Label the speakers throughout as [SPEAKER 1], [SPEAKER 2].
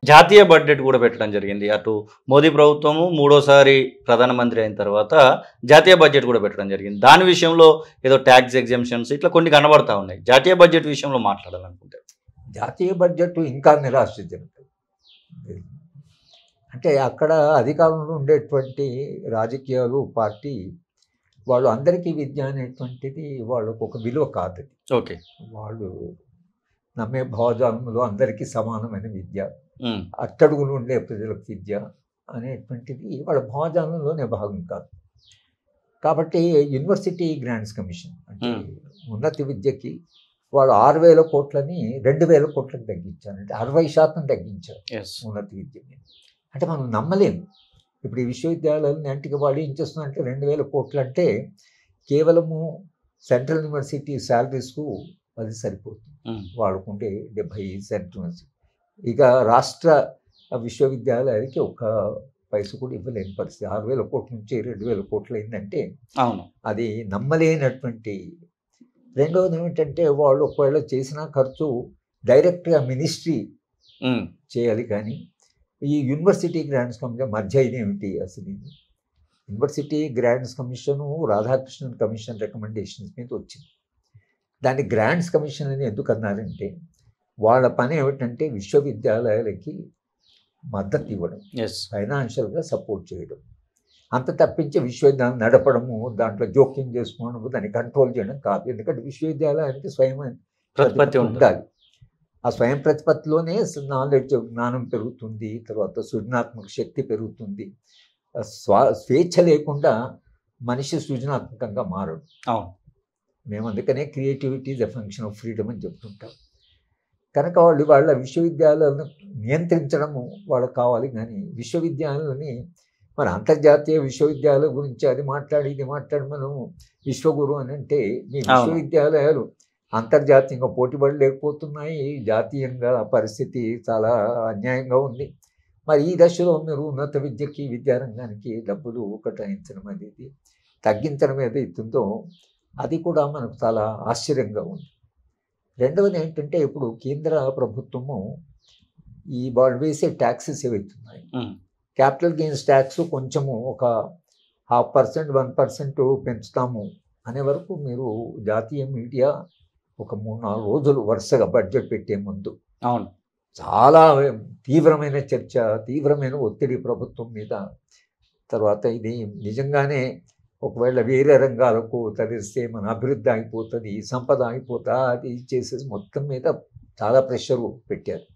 [SPEAKER 1] జాతీయ బడ్జెట్ కూడా పెట్టడం జరిగింది. అటు మోదీ ప్రభుత్వము మూడోసారి ప్రధానమంత్రి అయిన తర్వాత జాతీయ బడ్జెట్ కూడా పెట్టడం జరిగింది. దాని విషయంలో ఏదో ట్యాక్స్ ఎగ్జెంప్షన్స్ ఇట్లా కొన్ని కనబడతా ఉన్నాయి. జాతీయ బడ్జెట్ విషయంలో మాట్లాడాలనుకుంటే
[SPEAKER 2] జాతీయ బడ్జెట్ ఇంకా నిరాశజనకం. అంటే అక్కడ అధికారంలో ఉండేటువంటి రాజకీయాలు పార్టీ వాళ్ళు అందరికీ విద్య అనేటువంటిది వాళ్ళకు ఒక విలువ కాదు.
[SPEAKER 1] ఓకే.
[SPEAKER 2] వాళ్ళు నమ్మే భావజాలంలో అందరికీ సమానమైన విద్య, అట్టడుగులు ఉండే ప్రజలకు విద్య అనేటువంటిది వాళ్ళ భావజాలంలోనే భాగం కాదు. కాబట్టి యూనివర్సిటీ గ్రాంట్స్ కమిషన్ అంటే ఉన్నత విద్యకి వాళ్ళు 6,000 కోట్లని 2,000 కోట్లకు తగ్గించారు. అంటే 60% తగ్గించారు ఉన్నత విద్య మీద. అంటే మనం నమ్మలేము. ఇప్పుడు ఈ విశ్వవిద్యాలయాలని అంటికి వాళ్ళు ఏం చేస్తున్నారంటే 2,000 కోట్లు అంటే కేవలము సెంట్రల్ యూనివర్సిటీ శాలరీస్కు అది సరిపోతుంది. వాళ్ళకుంటే 70 సెంట్రల్ యూనివర్సిటీ. ఇక రాష్ట్ర విశ్వవిద్యాలయాలకి ఒక పైస కూడా ఇవ్వలేని పరిస్థితి. 6,000 కోట్ల నుంచి 2,000 కోట్లు అయిందంటే అది నమ్మలేనటువంటి. రెండవది ఏమిటంటే వాళ్ళు ఒకవేళ చేసిన ఖర్చు డైరెక్ట్గా మినిస్ట్రీ చేయాలి, కానీ ఈ యూనివర్సిటీ గ్రాంట్స్ కమిషన్ మధ్య ఇదేమిటి అసలు? University grants commission Radhakrishnan commission recommendations మీద వచ్చింది. దాన్ని గ్రాంట్స్ కమిషన్ అని ఎందుకు అన్నారంటే వాళ్ళ పని ఏమిటంటే విశ్వవిద్యాలయాలకి మద్దతు ఇవ్వడం, ఫైనాన్షియల్గా సపోర్ట్ చేయడం, అంత తప్పించి విశ్వవిద్యాలయం నడపడము, దాంట్లో జోక్యం చేసుకోవడము, దాన్ని కంట్రోల్ చేయడం కాదు. ఎందుకంటే విశ్వవిద్యాలయానికి స్వయం ప్రతిపత్తి ఉండాలి. ఆ స్వయం ప్రతిపత్తిలోనే నాలెడ్జ్, జ్ఞానం పెరుగుతుంది, తర్వాత సృజనాత్మక శక్తి పెరుగుతుంది. స్వేచ్ఛ లేకుండా మనిషి సృజనాత్మకంగా మారడు. మేము అందుకనే creativity is a function of freedom అని చెప్తుంటాం. కనుక వాళ్ళ విశ్వవిద్యాలయాలను నియంత్రించడము వాళ్ళకి కావాలి, కానీ విశ్వవిద్యాలయాలని మరి అంతర్జాతీయ విశ్వవిద్యాలయాల గురించి అది మాట్లాడి ఇది మాట్లాడి మనం విశ్వగురు అని అంటే మీ విశ్వవిద్యాలయాలు అంతర్జాతీయంగా పోటీపడి లేకపోతున్నాయి. జాతీయంగా పరిస్థితి చాలా అన్యాయంగా ఉంది. మరి ఈ దశలో మీరు ఉన్నత విద్యకి, విద్యారంగానికి డబ్బులు కేటాయించడం అనేది తగ్గించడం ఏదైతుందో అది కూడా మనకు చాలా ఆశ్చర్యంగా ఉంది. రెండవది ఏంటంటే ఇప్పుడు కేంద్ర ప్రభుత్వము ఈ వాళ్ళు వేసే ట్యాక్సెస్ ఏవైతున్నాయి, క్యాపిటల్ గెయిన్స్ ట్యాక్స్ కొంచెము ఒక 0.5%, 1% పెంచుతాము అనే వరకు మీరు జాతీయ మీడియా ఒక 3-4 రోజులు వరుసగా బడ్జెట్ పెట్టే ముందు చాలా తీవ్రమైన చర్చ, తీవ్రమైన ఒత్తిడి ప్రభుత్వం మీద. తర్వాత ఇది నిజంగానే ఒకవేళ వేరే రంగాలకు తరిస్తే మన అభివృద్ధి అయిపోతుంది, సంపద అయిపోతా, అది చేసేసి మొత్తం మీద చాలా ప్రెషర్ పెట్టారు.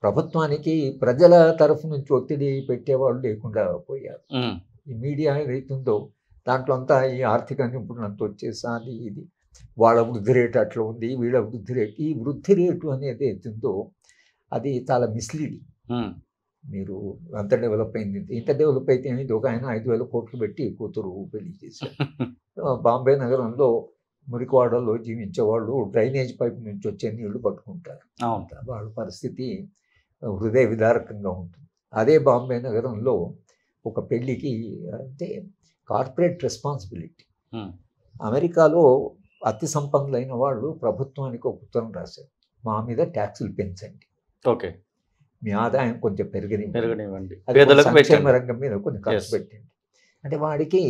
[SPEAKER 2] ప్రభుత్వానికి ప్రజల తరఫు నుంచి ఒత్తిడి పెట్టేవాళ్ళు లేకుండా పోయారు. ఈ మీడియా ఏదైతుందో దాంట్లో అంతా ఈ ఆర్థిక నిపుణులంతా వచ్చేసి అది ఇది వాళ్ళ వృద్ధి రేటు అట్లా ఉంది, వీళ్ళ వృద్ధి రేటు. ఈ వృద్ధి రేటు అనేది అవుతుందో అది చాలా మిస్లీడింగ్. మీరు అంత డెవలప్ అయింది, ఇంత డెవలప్ అయితే ఏమైంది? ఒక ఆయన 5,000 కోట్లు పెట్టి కూతురు పెళ్లి చేశారు. బాంబే నగరంలో మురికివాడల్లో జీవించేవాళ్ళు డ్రైనేజ్ పైప్ నుంచి వచ్చే నీళ్లు పట్టుకుంటారు. వాళ్ళ పరిస్థితి హృదయ విదారకంగా ఉంటుంది. అదే బాంబే నగరంలో ఒక పెళ్ళికి అంటే కార్పొరేట్ రెస్పాన్సిబిలిటీ. అమెరికాలో అతి సంపన్నులైన వాళ్ళు ప్రభుత్వానికి ఒక ఉత్తరం రాశారు, మా మీద ట్యాక్సులు పెంచండి, ఓకే, మీ ఆదాయం కొంచెం పెరగనివ్వండి, సంక్షేమ రంగం మీద కొన్ని ఖర్చు పెట్టండి. అంటే వాడికి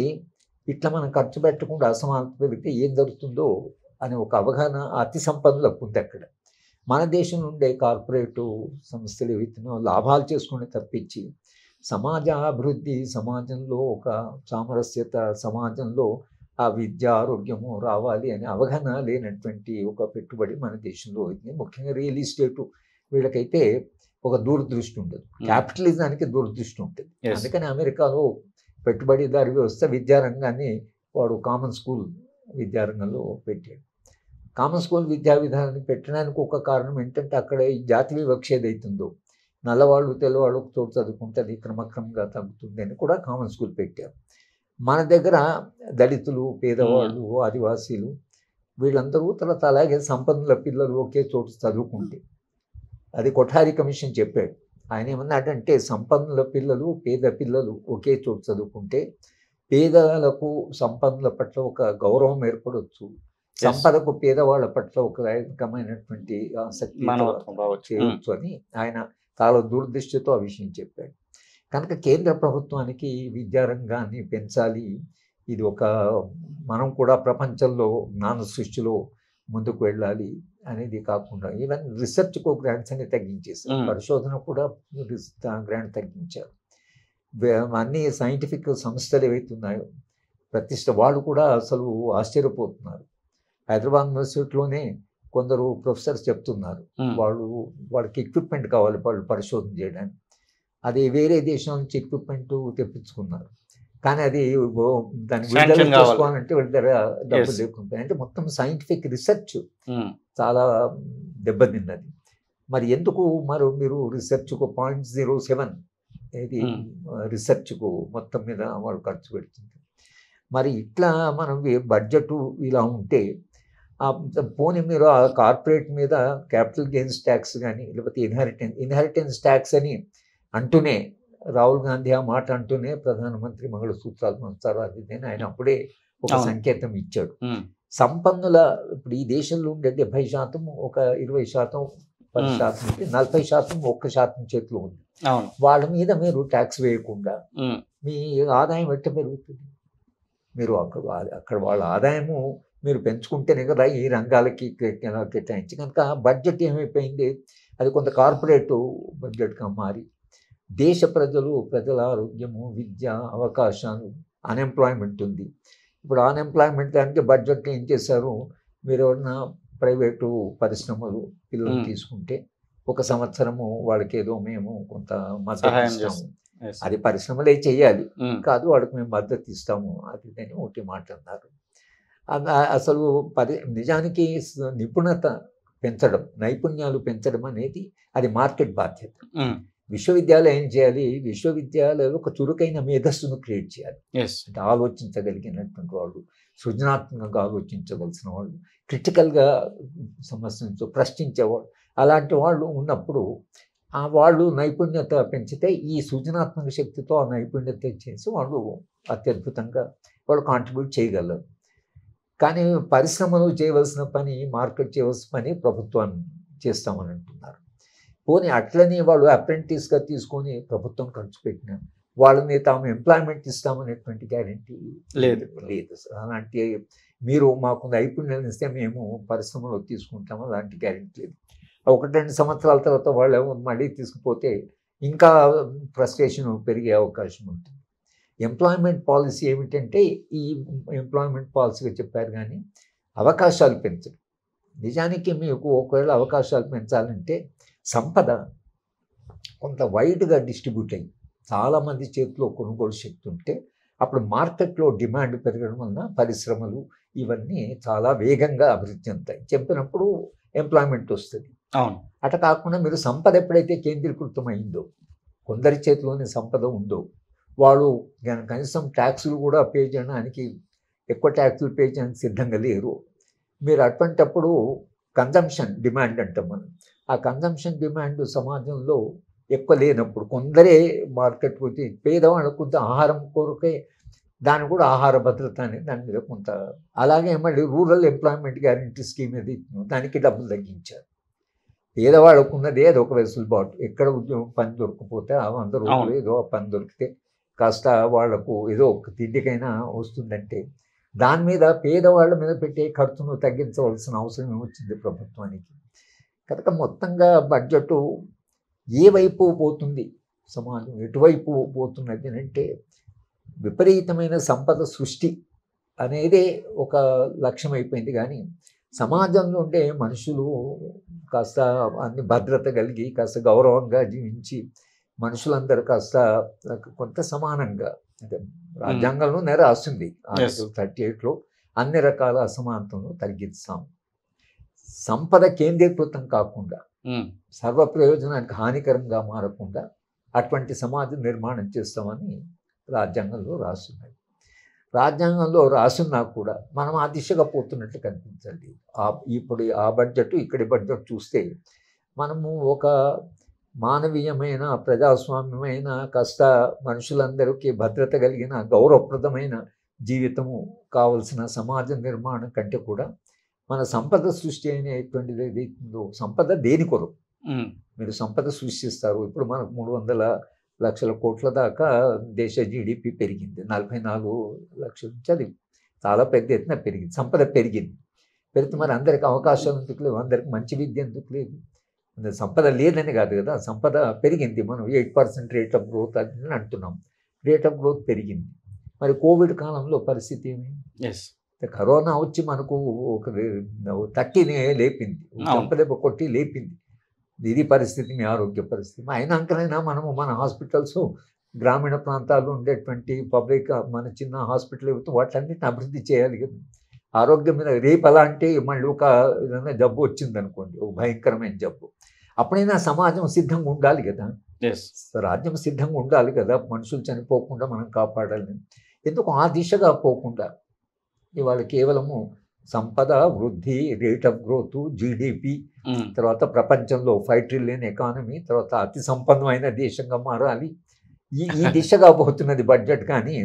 [SPEAKER 2] ఇట్లా మనం ఖర్చు పెట్టకుండా అసమానత పెరిగితే ఏం జరుగుతుందో అనే ఒక అవగాహన అతి సంపన్నులకు ఉంది అక్కడ. మన దేశం నుండే కార్పొరేటు సంస్థలు ఏవైతున్నాయో లాభాలు చేసుకుని తప్పించి సమాజ అభివృద్ధి, సమాజంలో ఒక సామరస్యత, సమాజంలో ఆ విద్య, ఆరోగ్యము రావాలి అనే అవగాహన లేనటువంటి ఒక పెట్టుబడి మన దేశంలో అవుతుంది. ముఖ్యంగా రియల్ ఎస్టేటు వీళ్ళకైతే ఒక దూరదృష్టి ఉండదు, క్యాపిటలిజానికి దూరదృష్టి ఉంటుంది. అందుకని అమెరికాలో పెట్టుబడిదారు వ్యవస్థ విద్యారంగాన్ని వాడు కామన్ స్కూల్ విద్యారంగంలో పెట్టాడు. కామన్ స్కూల్ విద్యా విధానాన్ని పెట్టడానికి ఒక కారణం ఏంటంటే అక్కడ ఈ జాతి వివక్ష ఏదైతుందో నల్లవాళ్ళు తెల్లవాళ్ళు తోడు చదువుకుంటే అది క్రమక్రమంగా తగ్గుతుంది అని కూడా కామన్ స్కూల్ పెట్టారు. మన దగ్గర దళితులు, పేదవాళ్ళు, ఆదివాసీలు వీళ్ళందరూ తర్వాత అలాగే సంపన్నుల పిల్లలు ఒకే చోటు చదువుకుంటే, అది కొఠారి కమిషన్ చెప్పాడు. ఆయన ఏమన్నాడంటే సంపన్నుల పిల్లలు, పేద పిల్లలు ఒకే చోటు చదువుకుంటే పేదలకు సంపన్నుల పట్ల ఒక గౌరవం ఏర్పడవచ్చు, సంపదకు పేదవాళ్ళ పట్ల ఒక రకమైనటువంటి ఆసక్తి చేయవచ్చు అని ఆయన చాలా దూరదృష్టితో ఆ విషయం చెప్పాడు. కనుక కేంద్ర ప్రభుత్వానికి విద్యారంగాన్ని పెంచాలి. ఇది ఒక మనం కూడా ప్రపంచంలో జ్ఞాన సృష్టిలో ముందుకు వెళ్ళాలి అనేది కాకుండా ఈవెన్ రీసెర్చ్కు గ్రాంట్స్ అన్ని తగ్గించేశారు. పరిశోధన కూడా గ్రాంట్ తగ్గించారు. అన్ని సైంటిఫిక్ సంస్థలు ఏవైతున్నాయో ప్రతిష్ట వాళ్ళు కూడా అసలు ఆశ్చర్యపోతున్నారు. హైదరాబాద్ యూనివర్సిటీలోనే కొందరు ప్రొఫెసర్స్ చెప్తున్నారు వాళ్ళకి ఎక్విప్మెంట్ కావాలి వాళ్ళు పరిశోధన చేయడానికి. అది వేరే దేశం నుంచి ఎక్విప్మెంట్ తెప్పించుకున్నారు, కానీ అది దాన్ని విడుదల చేసుకోవాలంటే వాళ్ళ దగ్గర డబ్బులు లేకుంటాయి. అంటే మొత్తం సైంటిఫిక్ రీసెర్చ్ చాలా దెబ్బతిన్నది. మరి ఎందుకు మీరు రీసెర్చ్కు 0.07 ఇది రీసెర్చ్కు మొత్తం మీద వాళ్ళు ఖర్చు పెడుతుంది. మరి ఇట్లా మనం బడ్జెట్ ఇలా ఉంటే పోనీ మీరు ఆ కార్పొరేట్ మీద క్యాపిటల్ గెయిన్స్ ట్యాక్స్ కానీ లేకపోతే ఇన్హెరిటెన్స్ ట్యాక్స్ అని అంటూనే రాహుల్ గాంధీ ఆ మాట అంటూనే ప్రధానమంత్రి మంగళసూత్రాలు పంచుతారు అది అని ఆయన అప్పుడే ఒక సంకేతం ఇచ్చాడు. సంపన్నుల ఇప్పుడు ఈ దేశంలో ఉండే 70% ఒక 20%, 10% ఉంటే 40% 1% చేతిలో ఉంది. వాళ్ళ మీద మీరు ట్యాక్స్ వేయకుండా మీ ఆదాయం ఎట్ట పెరుగుతుంది? మీరు అక్కడ వాళ్ళ ఆదాయము మీరు పెంచుకుంటేనే కదా ఈ రంగాలకి కేటాయించి. కనుక బడ్జెట్ ఏమైపోయింది, అది కొంత కార్పొరేట్ బడ్జెట్గా మారి దేశ ప్రజల ఆరోగ్యము, విద్య, అవకాశాలు, అన్ఎంప్లాయ్మెంట్ ఉంది. ఇప్పుడు అన్ఎంప్లాయ్మెంట్ దానికి బడ్జెట్ ఏం చేశారు, మీరు ఎవరన్నా ప్రైవేటు పరిశ్రమలు పిల్లలు తీసుకుంటే ఒక సంవత్సరము వాళ్ళకి ఏదో మేము కొంత మద్దతు ఇస్తాము, అది పరిశ్రమలే చేయాలి కాదు వాళ్ళకి మేము మద్దతు ఇస్తాము అది అని ఒకటి మాట్లాడినారు. అసలు నిజానికి నిపుణత పెంచడం, నైపుణ్యాలు పెంచడం అనేది అది మార్కెట్ బాధ్యత. విశ్వవిద్యాలయం ఏం చేయాలి, విశ్వవిద్యాలయాలు ఒక చురుకైన మేధస్సును క్రియేట్ చేయాలి. అంటే ఆలోచించగలిగినటువంటి వాళ్ళు, సృజనాత్మకంగా ఆలోచించవలసిన వాళ్ళు, క్రిటికల్గా సమస్యను ప్రశ్నించేవాళ్ళు, అలాంటి వాళ్ళు ఉన్నప్పుడు వాళ్ళు నైపుణ్యత పెంచితే ఈ సృజనాత్మక శక్తితో ఆ నైపుణ్యత చేసి వాళ్ళు అత్యద్భుతంగా వాళ్ళు కాంట్రిబ్యూట్ చేయగలరు. కానీ పరిశ్రమలు చేయవలసిన పని, మార్కెట్ చేయవలసిన పని ప్రభుత్వాన్ని చేస్తామని అంటున్నారు. పోనీ అట్లని వాళ్ళు అప్రెంటిస్గా తీసుకొని ప్రభుత్వం ఖర్చు పెట్టిన వాళ్ళని తాము ఎంప్లాయ్మెంట్ ఇస్తామనేటువంటి గ్యారెంటీ లేదు. అలాంటి మీరు మాకు నైపుణ్యాలు ఇస్తే మేము పరిశ్రమలో తీసుకుంటాము అలాంటి గ్యారెంటీ లేదు. 1-2 సంవత్సరాల తర్వాత వాళ్ళు మళ్ళీ తీసుకుపోతే ఇంకా ఫ్రస్ట్రేషన్ పెరిగే అవకాశం ఉంటుంది. ఎంప్లాయ్మెంట్ పాలసీ ఏమిటంటే ఈ ఎంప్లాయ్మెంట్ పాలసీగా చెప్పారు కానీ అవకాశాలు పెంచడం. నిజానికి మీకు ఒకవేళ అవకాశాలు పెంచాలంటే సంపద కొంత వైడ్గా డిస్ట్రిబ్యూట్ అయ్యి చాలామంది చేతిలో కొనుగోలు శక్తి ఉంటే అప్పుడు మార్కెట్లో డిమాండ్ పెరగడం వలన పరిశ్రమలు ఇవన్నీ చాలా వేగంగా అభివృద్ధి చెందుతాయి. చెప్పినప్పుడు ఎంప్లాయ్మెంట్ వస్తుంది. అట కాకుండా మీరు సంపద ఎప్పుడైతే కేంద్రీకృతం అయిందో, కొందరి చేతిలోనే సంపద ఉందో, వాళ్ళు కనీసం ట్యాక్సులు కూడా పే చేయడానికి, ఎక్కువ ట్యాక్సులు పే చేయడానికి సిద్ధంగా లేరు. మీరు అటువంటప్పుడు కన్జంప్షన్ డిమాండ్ అంటాం మనం. ఆ కన్జంప్షన్ డిమాండ్ సమాజంలో ఎక్కువ లేనప్పుడు కొందరే మార్కెట్ పోతే పేదవాళ్ళకు కొంత ఆహారం కొరకే దాని కూడా ఆహార భద్రత అనేది దాని మీద కొంత. అలాగే మళ్ళీ రూరల్ ఎంప్లాయ్మెంట్ గ్యారంటీ స్కీమ్ ఏది దానికి డబ్బులు తగ్గించారు. పేదవాళ్ళకు ఉన్నది ఏదో ఒక వెసులుబాటు, ఎక్కడ ఉద్యోగం పని దొరకపోతే ఆ 100 రూపాయలు ఏదో పని దొరికితే కాస్త వాళ్లకు ఏదో ఒక తిండికైనా వస్తుందంటే దాని మీద పేదవాళ్ళ మీద పెట్టే ఖర్చును తగ్గించవలసిన అవసరం ఏమొచ్చింది ప్రభుత్వానికి. కనుక మొత్తంగా బడ్జెట్ ఏ వైపు పోతుంది, సమాజం ఎటువైపు పోతున్నది అంటే విపరీతమైన సంపద సృష్టి అనేదే ఒక లక్ష్యం అయిపోయింది. కానీ సమాజంలో ఉండే మనుషులు కాస్త అన్ని భద్రత కలిగి కాస్త గౌరవంగా జీవించి మనుషులందరూ కాస్త కొంత సమానంగా, అంటే రాజ్యాంగంలోనే రాస్తుంది 38లో అన్ని రకాల అసమానతలను తగ్గిస్తాం, సంపద కేంద్రీకృతం కాకుండా సర్వ ప్రయోజనానికి హానికరంగా మారకుండా అటువంటి సమాజ నిర్మాణం చేస్తామని రాజ్యాంగంలో రాస్తున్నది. రాజ్యాంగంలో రాసున్నా కూడా మనం ఆ దిశగా పోతున్నట్లు కనిపించాలి. ఇప్పుడు ఆ బడ్జెట్ ఇక్కడి బడ్జెట్ చూస్తే మనము ఒక మానవీయమైన, ప్రజాస్వామ్యమైన, కాస్త మనుషులందరికీ భద్రత కలిగిన గౌరవప్రదమైన జీవితము కావలసిన సమాజ నిర్మాణం కంటే కూడా మన సంపద సృష్టి అనేటువంటిది ఏదైతుందో, సంపద దేని కొరకు మీరు సంపద సృష్టిస్తారు. ఇప్పుడు మనకు 300 లక్షల కోట్ల దాకా దేశ జీడిపి పెరిగింది. 44 లక్షల నుంచి అది చాలా పెద్ద ఎత్తున పెరిగింది. సంపద పెరిగింది. పెరిగితే మరి అందరికి అవకాశాలు ఎందుకు లేవు? అందరికి మంచి విద్య ఎందుకు లేదు? సంపద లేదని కాదు కదా, సంపద పెరిగింది. మనం 8% రేట్ ఆఫ్ గ్రోత్ అని అంటున్నాం. రేట్ ఆఫ్ గ్రోత్ పెరిగింది. మరి కోవిడ్ కాలంలో పరిస్థితి ఏమి? కరోనా వచ్చి మనకు ఒక తట్టిని లేపింది, సంపద కొట్టి లేపింది. ఇది పరిస్థితి, మీ ఆరోగ్య పరిస్థితి. అయినాకనైనా మనము మన హాస్పిటల్స్ గ్రామీణ ప్రాంతాల్లో ఉండేటువంటి పబ్లిక్ మన చిన్న హాస్పిటల్ వాటన్నిటిని అభివృద్ధి చేయాలి కదా. ఆరోగ్యం మీద రేపు అలాంటి మళ్ళీ ఒక ఏదైనా జబ్బు వచ్చింది అనుకోండి, ఒక భయంకరమైన జబ్బు, అప్పుడైనా సమాజం సిద్ధంగా ఉండాలి కదా, రాజ్యం సిద్ధంగా ఉండాలి కదా, మనుషులు చనిపోకుండా మనం కాపాడాలి. ఎందుకు ఆ దిశగా పోకుండా ఇవాళ కేవలము సంపద వృద్ధి, రేట్ ఆఫ్ గ్రోత్, జీడిపి, తర్వాత ప్రపంచంలో 5 ట్రిలియన్ ఎకానమీ, తర్వాత అతి సంపన్నమైన దేశంగా మారాలి, ఈ దిశగా పోతున్నది బడ్జెట్. కానీ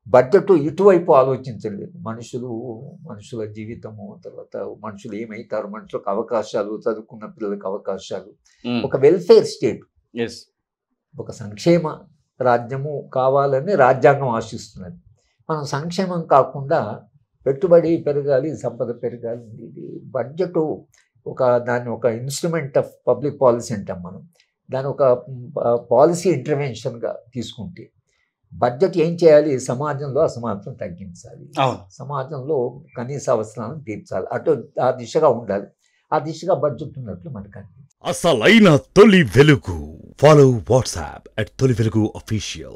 [SPEAKER 2] బడ్జెట్ ఇటువైపు ఆలోచించలేదు. మనుషుల జీవితము, తర్వాత మనుషులు ఏమవుతారు, మనుషులకు అవకాశాలు, చదువుకున్న పిల్లలకు అవకాశాలు, ఒక వెల్ఫేర్ స్టేట్, ఒక సంక్షేమ రాజ్యము కావాలని రాజ్యాంగం ఆశిస్తున్నది. మనం సంక్షేమం కాకుండా పెట్టుబడి పెరగాలి, సంపద పెరగాలి. ఇది బడ్జెట్ దాన్ని ఒక ఇన్స్ట్రుమెంట్ ఆఫ్ పబ్లిక్ పాలసీ అంటాం మనం. దాని ఒక పాలసీ ఇంటర్వెన్షన్గా తీసుకుంటే బడ్జెట్ ఏం చేయాలి? సమాజంలో అసమానతను తగ్గించాలి, సమాజంలో కనీస అవసరాలను తీర్చాలి, ఆ దిశగా ఉండాలి. ఆ దిశగా బడ్జెట్ ఉన్నట్లు మనకు అనిపిస్తుంది.
[SPEAKER 3] అసలైన తొలి వెలుగు. ఫాలో వాట్సాప్ @తొలి వెలుగు official.